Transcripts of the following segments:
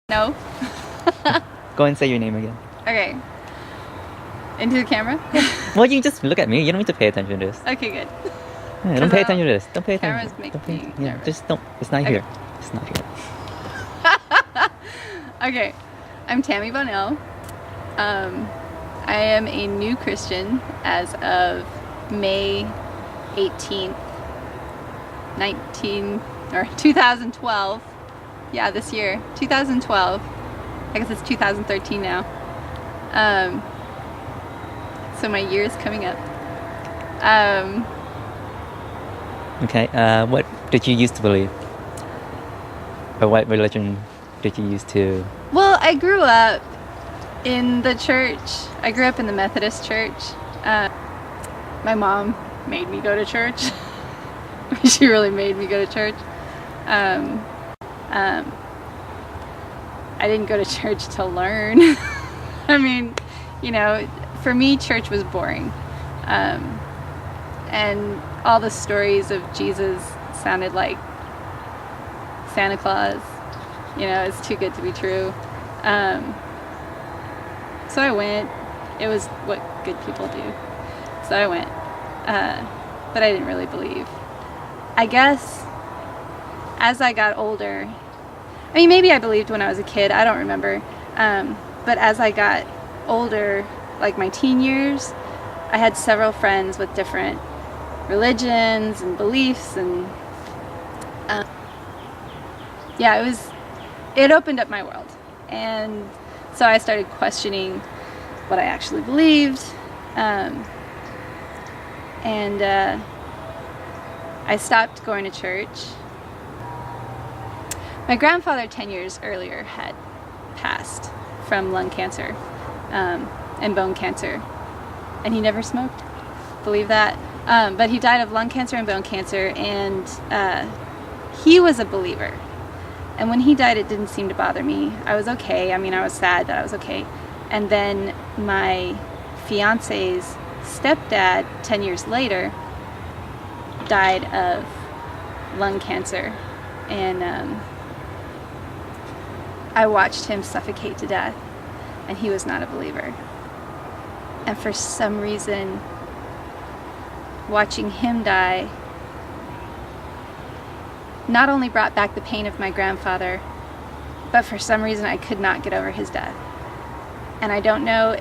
No. Go and say your name again. Okay. Into the camera? Well, you just look at me. You don't need to pay attention to this. Okay, good. Yeah, don't pay attention to this. Don't pay attention. Cameras make Don't pay, me yeah, nervous. just don't. It's not Okay. here. It's not here. Okay. I'm Tammy Bonnell. I am a new Christian as of May 18th, 2012. Yeah, this year. 2012. I guess it's 2013 now. So my year is coming up. Okay. What did you used to believe? Or what religion did you used to? Well, I grew up in the church. I grew up in the Methodist church. My mom made me go to church. She really made me go to church. I didn't go to church to learn. I mean, you know, for me, church was boring. And all the stories of Jesus sounded like Santa Claus. You know, it's too good to be true. So I went. It was what good people do. So I went. But I didn't really believe. I guess as I got older, I mean, maybe I believed when I was a kid. I don't remember. But as I got older, like my teen years, I had several friends with different religions and beliefs, and yeah, it opened up my world. And so I started questioning what I actually believed, and I stopped going to church. My grandfather 10 years earlier had passed from lung cancer and bone cancer, and he never smoked. Believe that? But he died of lung cancer and bone cancer, and he was a believer. And when he died, it didn't seem to bother me. I was okay. I mean, I was sad, but I was okay. And then my fiance's stepdad, 10 years later, died of lung cancer. And I watched him suffocate to death, and he was not a believer. And for some reason, watching him die not only brought back the pain of my grandfather, but for some reason I could not get over his death. And I don't know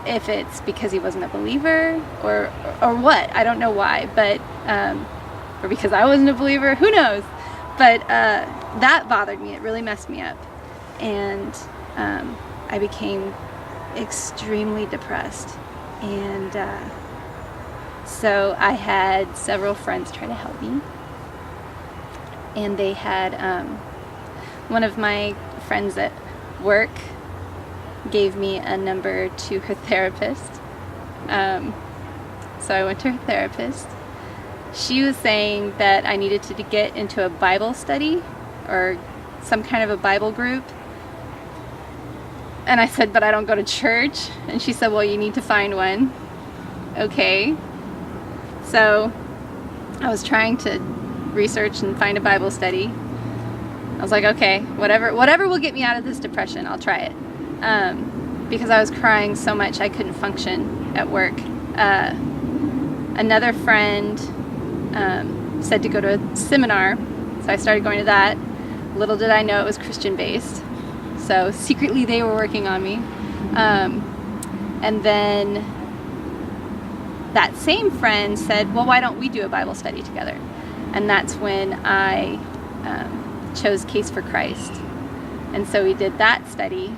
if it's because he wasn't a believer or what. I don't know why, but or because I wasn't a believer, who knows? But that bothered me. It really messed me up. And I became extremely depressed. And so I had several friends try to help me. And they had, one of my friends at work gave me a number to her therapist. So I went to her therapist. She was saying that I needed to get into a Bible study or some kind of a Bible group. And I said, but I don't go to church. And she said, well, you need to find one. Okay. So I was trying to research and find a Bible study. I was like, okay, whatever will get me out of this depression, I'll try it. Because I was crying so much I couldn't function at work. Another friend said to go to a seminar, so I started going to that. Little did I know it was Christian based. So secretly they were working on me. And then that same friend said, well, why don't we do a Bible study together? And that's when I chose Case for Christ. And so we did that study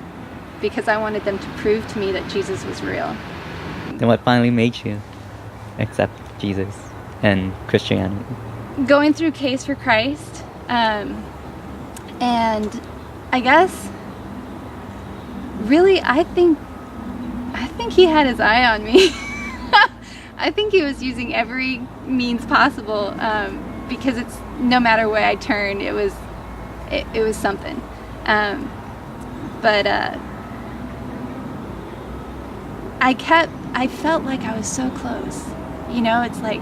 because I wanted them to prove to me that Jesus was real. Then what finally made you accept Jesus and Christianity? Going through Case for Christ, and I guess really I think he had his eye on me. I think he was using every means possible, because it's no matter where I turned, it was something. But I felt like I was so close. You know, it's like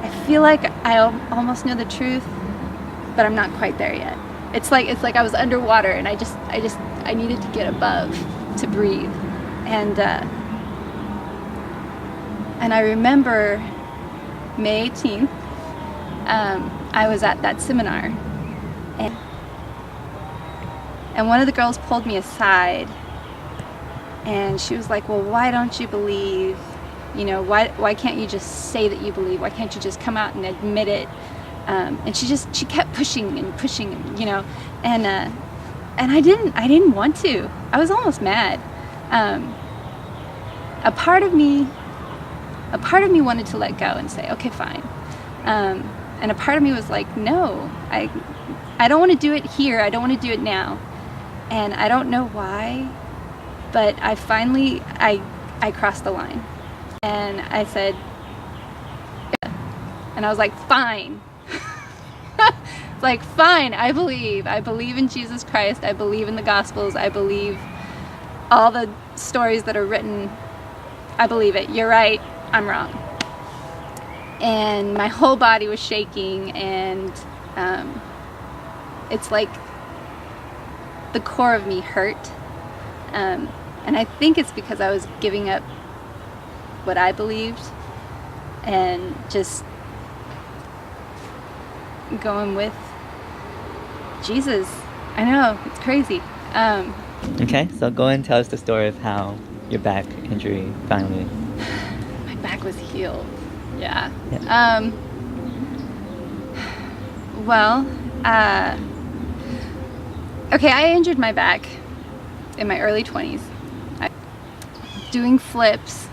I feel like I almost know the truth, but I'm not quite there yet. it's like I was underwater, and I needed to get above to breathe. And I remember May 18th, I was at that seminar, and one of the girls pulled me aside, and she was like, well, why don't you believe? You know, why can't you just say that you believe? Why can't you just come out and admit it? And she kept pushing and pushing, you know, and I didn't want to. I was almost mad. A part of me wanted to let go and say, okay, fine. And a part of me was like, no, I don't want to do it here. I don't want to do it now. And I don't know why, but I finally crossed the line. And I said, yeah. And I was like, fine. It's like, fine, I believe in Jesus Christ. I believe in the Gospels. I believe all the stories that are written. I believe it. You're right. I'm wrong. And my whole body was shaking, and it's like the core of me hurt. And I think it's because I was giving up what I believed and just going with Jesus. I know, it's crazy. Okay, so go and tell us the story of how your back injury finally... My back was healed. Yeah. Okay, I injured my back in my early 20s. Doing flips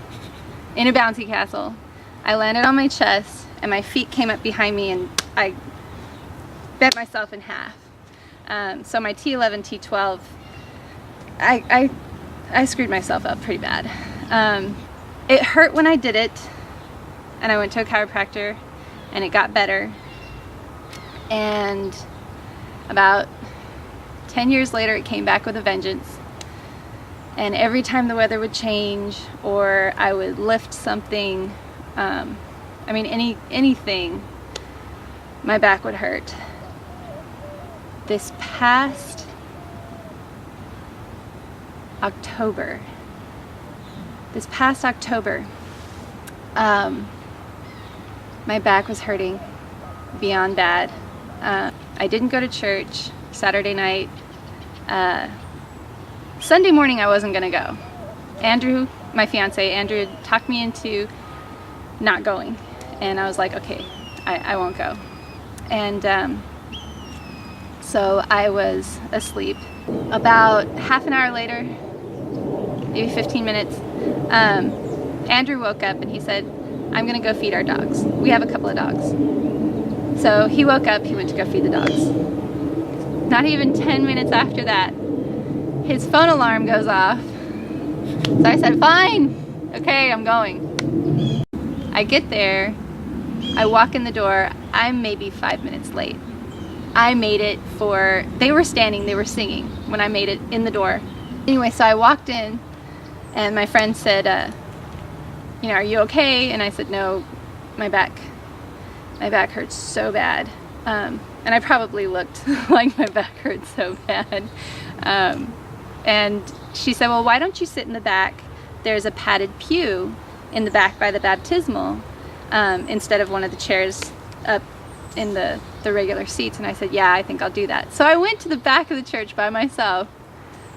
in a bouncy castle. I landed on my chest, and my feet came up behind me, and I bent myself in half. So my T11, T12, I screwed myself up pretty bad. It hurt when I did it, and I went to a chiropractor, and it got better. And about 10 years later, it came back with a vengeance. And every time the weather would change, or I would lift something, anything, my back would hurt. This past October, my back was hurting beyond bad. I didn't go to church Saturday night. Sunday morning I wasn't gonna go. Andrew, my fiance, Andrew talked me into not going, and I was like, okay, I won't go. And so I was asleep. About half an hour later, maybe 15 minutes, Andrew woke up and he said, I'm gonna go feed our dogs. We have a couple of dogs. So he woke up, he went to go feed the dogs. Not even 10 minutes after that, his phone alarm goes off. So I said, fine, okay, I'm going. I get there, I walk in the door, I'm maybe 5 minutes late. I made it they were standing, they were singing when I made it in the door. Anyway, so I walked in, and my friend said, are you okay? And I said, no, my back hurts so bad. And I probably looked like my back hurt so bad. And she said, well, why don't you sit in the back? There's a padded pew in the back by the baptismal, instead of one of the chairs up in the regular seats. And I said, yeah, I think I'll do that. So I went to the back of the church by myself,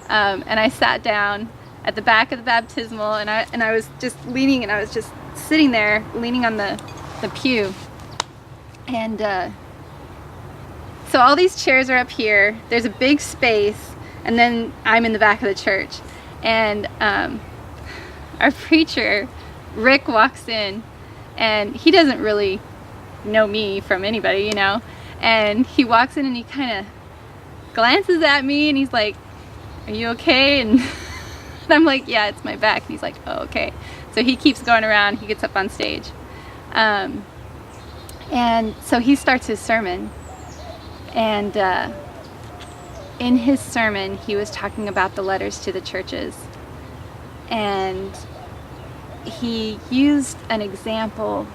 and I sat down at the back of the baptismal, and I was just leaning, and I was just sitting there leaning on the pew. And so all these chairs are up here, there's a big space, and then I'm in the back of the church. And our preacher, Rick, walks in, and he doesn't really know me from anybody, and he walks in and he kind of glances at me, and he's like, are you okay? And I'm like, yeah, it's my back. And he's like, oh, okay. So he keeps going around, he gets up on stage. And so he starts his sermon, and in his sermon he was talking about the letters to the churches, and he used an example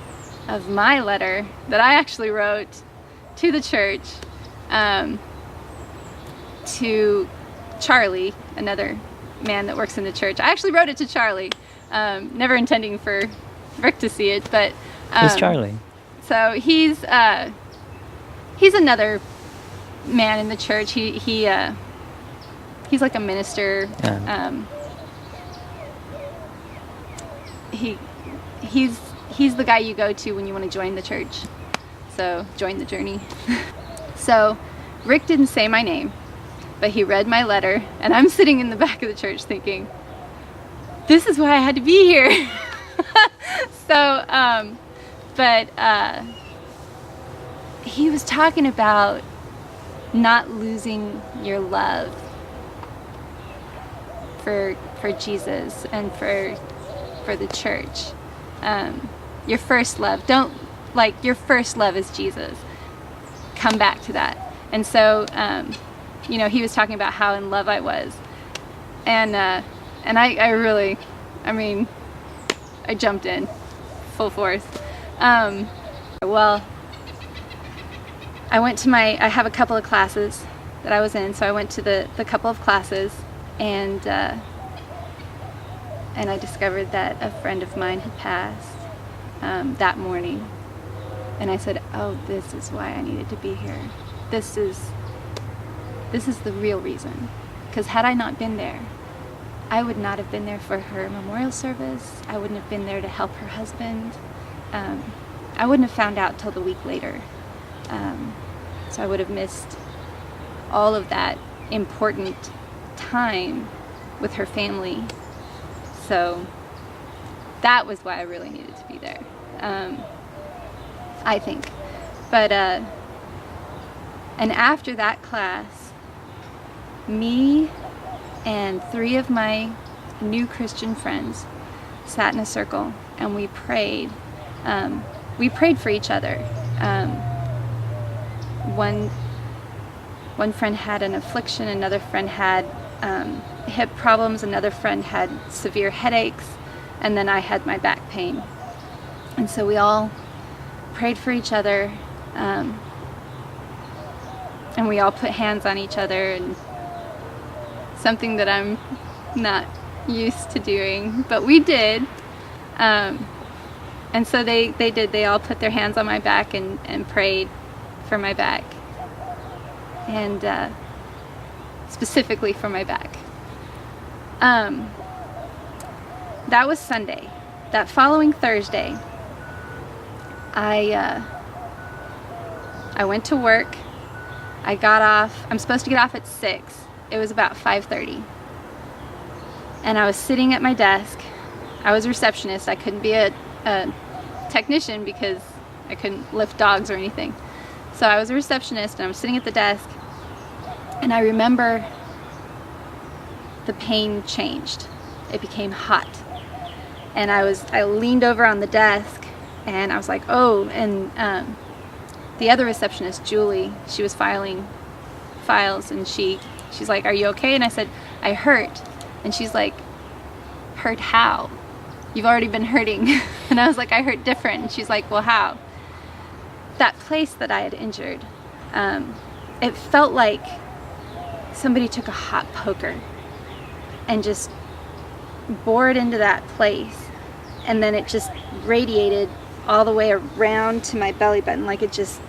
of my letter that I actually wrote to the church, to Charlie, another man that works in the church. I actually wrote it to Charlie, never intending for Rick to see it, but Who's Charlie? so he's another man in the church. He's like a minister. He's the guy you go to when you want to join the church. So join the journey. So Rick didn't say my name, but he read my letter, and I'm sitting in the back of the church thinking, this is why I had to be here. So, he was talking about not losing your love for Jesus and for the church. Your first love. Your first love is Jesus. Come back to that. And so, he was talking about how in love I was. And I really, I jumped in full force. Well, I have a couple of classes that I was in, so I went to the couple of classes, and I discovered that a friend of mine had passed that morning. And I said, oh, this is why I needed to be here. This is the real reason. Because had I not been there, I would not have been there for her memorial service. I wouldn't have been there to help her husband. I wouldn't have found out till the week later. So I would have missed all of that important time with her family. So that was why I really needed to be there, I think. But, and after that class, me and 3 of my new Christian friends sat in a circle and we prayed. We prayed for each other. One friend had an affliction, another friend had hip problems, another friend had severe headaches, and then I had my back pain. And so we all prayed for each other, and we all put hands on each other, and something that I'm not used to doing, but we did. And so they did. They all put their hands on my back and prayed for my back, and specifically for my back. That was Sunday. That following Thursday, I went to work. I got off. I'm supposed to get off at 6. It was about 5:30. And I was sitting at my desk. I was a receptionist. I couldn't be a technician because I couldn't lift dogs or anything. So I was a receptionist and I was sitting at the desk, and I remember the pain changed. It became hot. And I leaned over on the desk and I was like, oh, and the other receptionist, Julie, she was filing files, and she's like, are you okay? And I said, I hurt. And she's like, hurt how? You've already been hurting. And I was like, I hurt different. And she's like, well, how? That place that I had injured, it felt like somebody took a hot poker and just bored into that place, and then it just radiated all the way around to my belly button. Like it just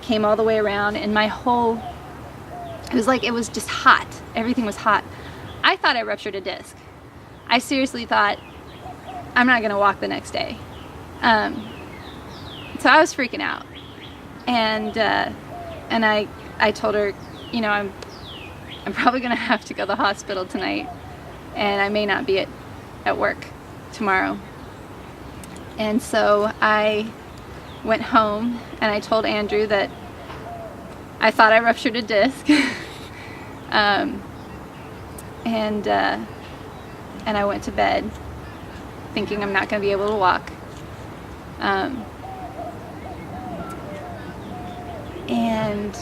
came all the way around, and it was like it was just hot. Everything was hot. I thought I ruptured a disc. I seriously thought I'm not gonna walk the next day. So I was freaking out, and I told her, I'm probably gonna have to go to the hospital tonight, and I may not be at work tomorrow. And so I went home and I told Andrew that I thought I ruptured a disc. And I went to bed thinking I'm not going to be able to walk. And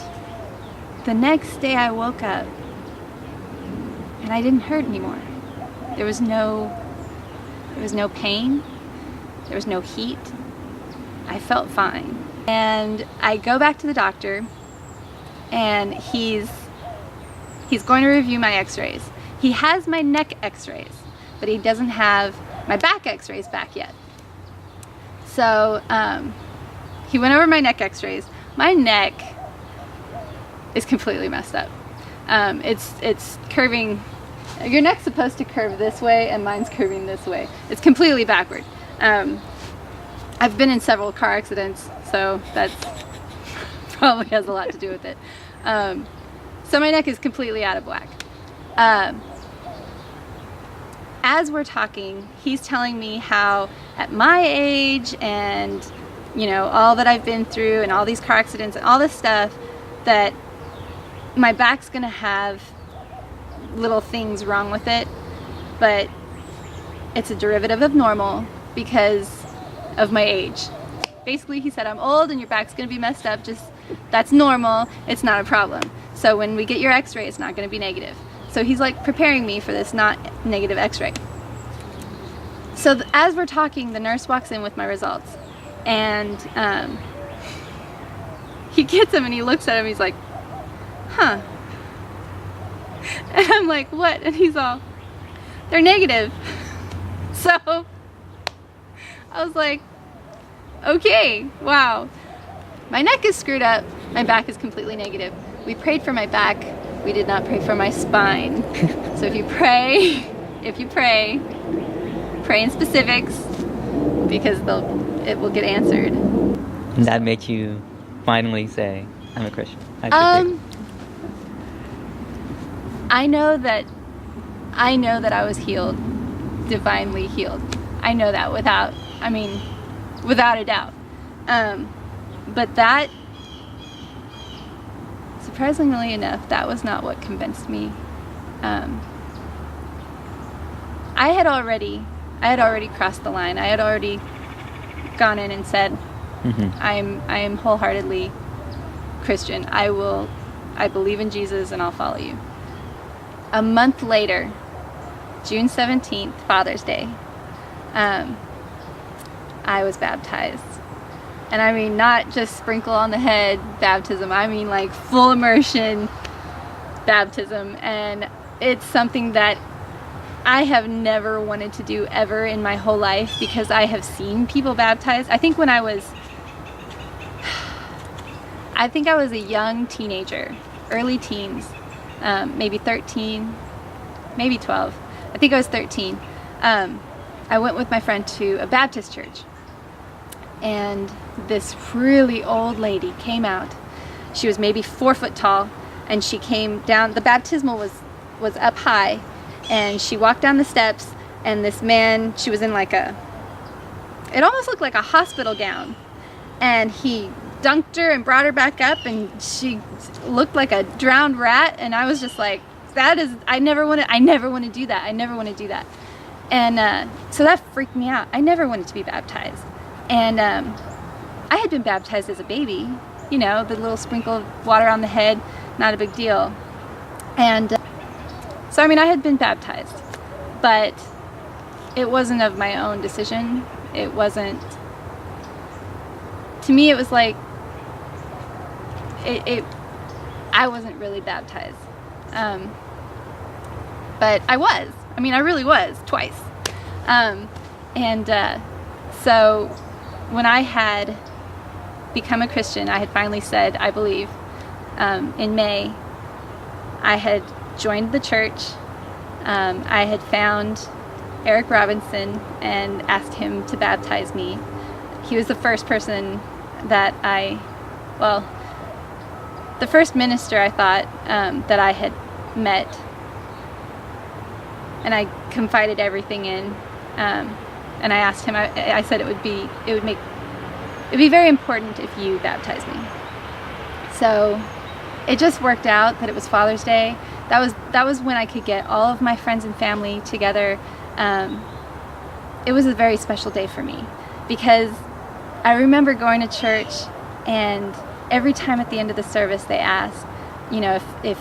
the next day I woke up and I didn't hurt anymore. There was no pain. There was no heat. I felt fine. And I go back to the doctor, and he's He's going to review my x-rays. He has my neck x-rays, but he doesn't have my back x-rays back yet. So he went over my neck x-rays. My neck is completely messed up. It's curving. Your neck's supposed to curve this way, and mine's curving this way. It's completely backward. I've been in several car accidents, so that probably has a lot to do with it. So my neck is completely out of whack. As we're talking, he's telling me how at my age and, you know, all that I've been through and all these car accidents and all this stuff, that my back's gonna have little things wrong with it, but it's a derivative of normal because of my age. Basically, he said, I'm old and your back's gonna be messed up, just that's normal, it's not a problem. So when we get your x-ray, it's not gonna be negative. So he's like preparing me for this not negative x-ray. So as we're talking, the nurse walks in with my results, and he gets them and he looks at him, he's like, huh. And I'm like, what? And he's all, they're negative. So I was like, okay, wow. My neck is screwed up, my back is completely negative. We prayed for my back, we did not pray for my spine. So if you pray in specifics, because it will get answered. And that made you finally say, I'm a Christian. I know that I was healed, divinely healed. I know that without a doubt. But that, surprisingly enough, that was not what convinced me. I had already crossed the line. I had already gone in and said, I am wholeheartedly Christian. I believe in Jesus and I'll follow you. A month later, June 17th, Father's Day, I was baptized. And I mean, not just sprinkle on the head baptism, I mean like full immersion baptism. And it's something that I have never wanted to do ever in my whole life, because I have seen people baptized. I think I was a young teenager, early teens, maybe 13, maybe 12. I think I was 13. I went with my friend to a Baptist church, and this really old lady came out. She was maybe 4 foot tall, and she came down. The baptismal was up high, and she walked down the steps, and this man, she was in it almost looked like a hospital gown, and he dunked her and brought her back up, and she looked like a drowned rat. And I was just like, I never want to do that. And so that freaked me out. I never wanted to be baptized. And I had been baptized as a baby, you know, the little sprinkle of water on the head, not a big deal. And so, I mean, I had been baptized, but it wasn't of my own decision. It wasn't, to me, it was like, I wasn't really baptized. But I was. I mean, I really was, twice. So when I had become a Christian, I had finally said, I believe, in May, I had joined the church. I had found Eric Robinson and asked him to baptize me. He was the first person that the first minister I thought that I had met, and I confided everything in, and I asked him. I said it would be very important if you baptize me. So it just worked out that it was Father's Day. That was when I could get all of my friends and family together. It was a very special day for me, because I remember going to church, and every time at the end of the service they ask, you know, if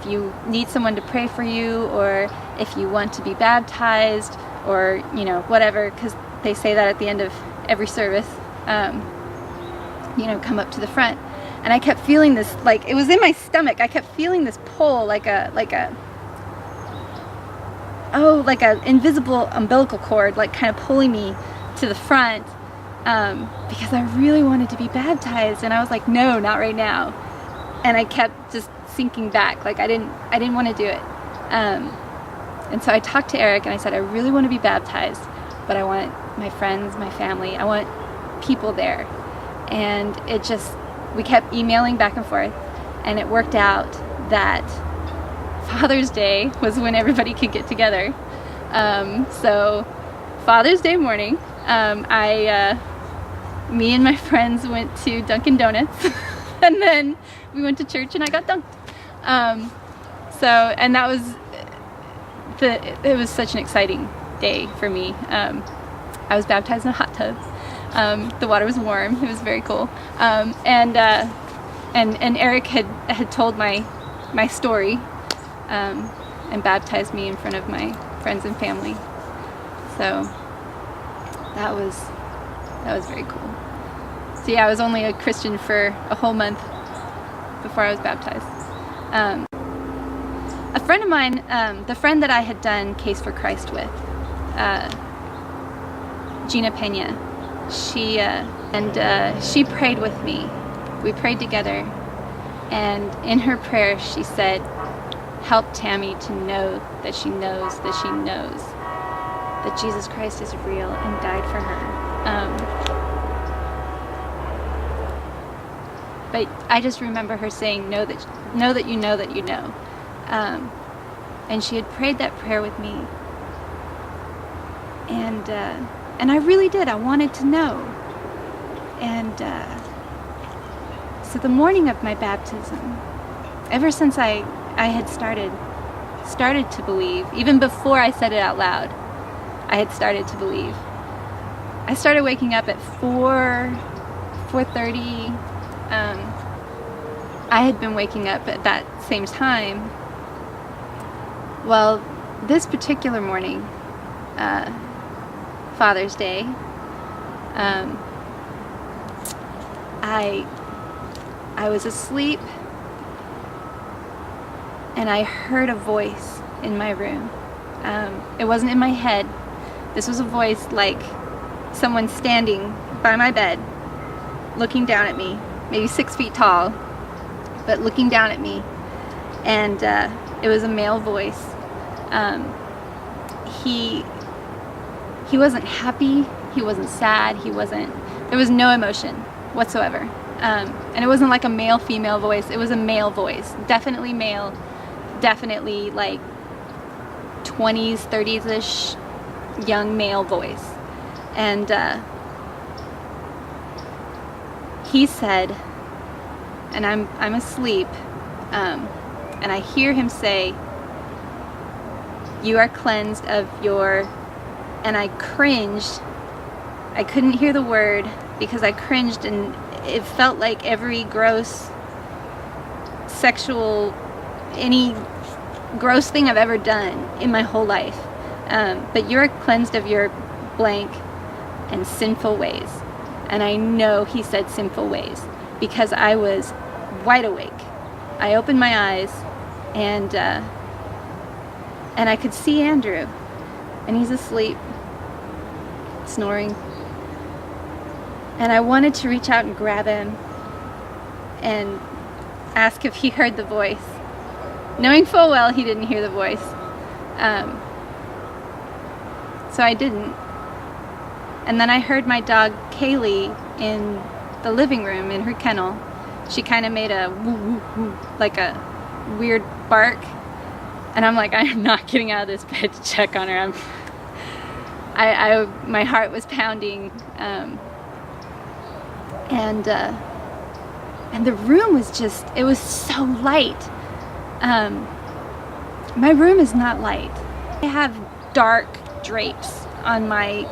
you need someone to pray for you, or if you want to be baptized, or, you know, whatever, because they say that at the end of every service, you know, come up to the front. And I kept feeling this, like, it was in my stomach. I kept feeling this pull, like a invisible umbilical cord, like kind of pulling me to the front, because I really wanted to be baptized. And I was like, no, not right now. And I kept just sinking back, like I didn't want to do it. And so I talked to Eric and I said, I really want to be baptized, but I want my friends, my family, I want people there. And we kept emailing back and forth, and it worked out that Father's Day was when everybody could get together. So Father's Day morning, me and my friends went to Dunkin' Donuts and then we went to church and I got dunked. And that was it was such an exciting day for me. I was baptized in a hot tub. The water was warm. It was very cool. And Eric had told my story, and baptized me in front of my friends and family. So that was very cool. So yeah, I was only a Christian for a whole month before I was baptized. A friend of mine, the friend that I had done Case for Christ with, Gina Pena, she prayed with me. We prayed together, and in her prayer she said, help Tammy to know that she knows that she knows that Jesus Christ is real and died for her. But I just remember her saying, know that you know that you know. And she had prayed that prayer with me. And I really did. I wanted to know. And so the morning of my baptism, ever since I had started to believe, even before I said it out loud, I had started to believe. I started waking up at 4:30. I had been waking up at that same time. Well, this particular morning, Father's Day, I was asleep and I heard a voice in my room. It wasn't in my head. This was a voice like someone standing by my bed, looking down at me, maybe 6 feet tall, but looking down at me. And it was a male voice. He wasn't happy, he wasn't sad, there was no emotion whatsoever. And it wasn't like a male-female voice, it was a male voice. Definitely male, definitely like 20s, 30s-ish young male voice. And he said, and I'm asleep, and I hear him say, you are cleansed of your, and I cringed. I couldn't hear the word because I cringed, and it felt like every gross sexual, any gross thing I've ever done in my whole life. But you're cleansed of your blank and sinful ways. And I know he said sinful ways because I was wide awake. I opened my eyes and I could see Andrew, and he's asleep, snoring. And I wanted to reach out and grab him and ask if he heard the voice, knowing full well he didn't hear the voice. So I didn't. And then I heard my dog Kaylee in the living room in her kennel. She kind of made a woo woo woo, like a weird bark. And I'm like, I am not getting out of this bed to check on her. My heart was pounding, and the room was just, it was so light. My room is not light. I have dark drapes on my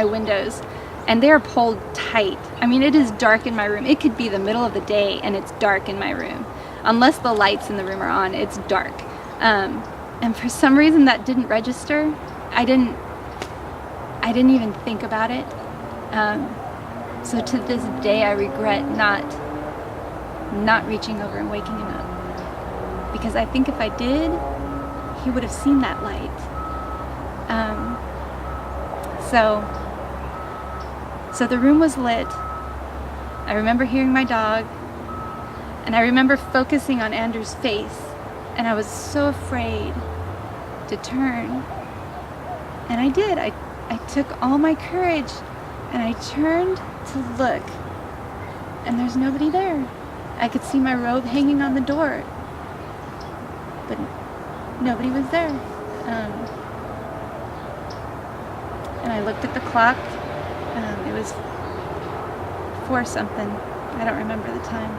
windows, and they are pulled tight. I mean, it is dark in my room. It could be the middle of the day and it's dark in my room. Unless the lights in the room are on, it's dark. And for some reason that didn't register. I didn't even think about it. So to this day I regret not reaching over and waking him up. Because I think if I did, he would have seen that light. So the room was lit. I remember hearing my dog, and I remember focusing on Andrew's face, and I was so afraid to turn. And I did. I took all my courage, and I turned to look, and there's nobody there. I could see my robe hanging on the door, but nobody was there. And I looked at the clock. It was 4 something. I don't remember the time.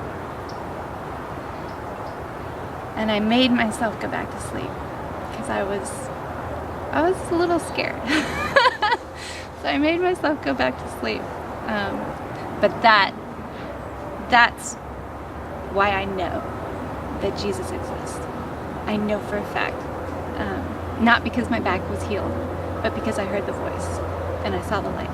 And I made myself go back to sleep because I was a little scared. So I made myself go back to sleep. But that's why I know that Jesus exists. I know for a fact. Not because my back was healed, but because I heard the voice and I saw the light.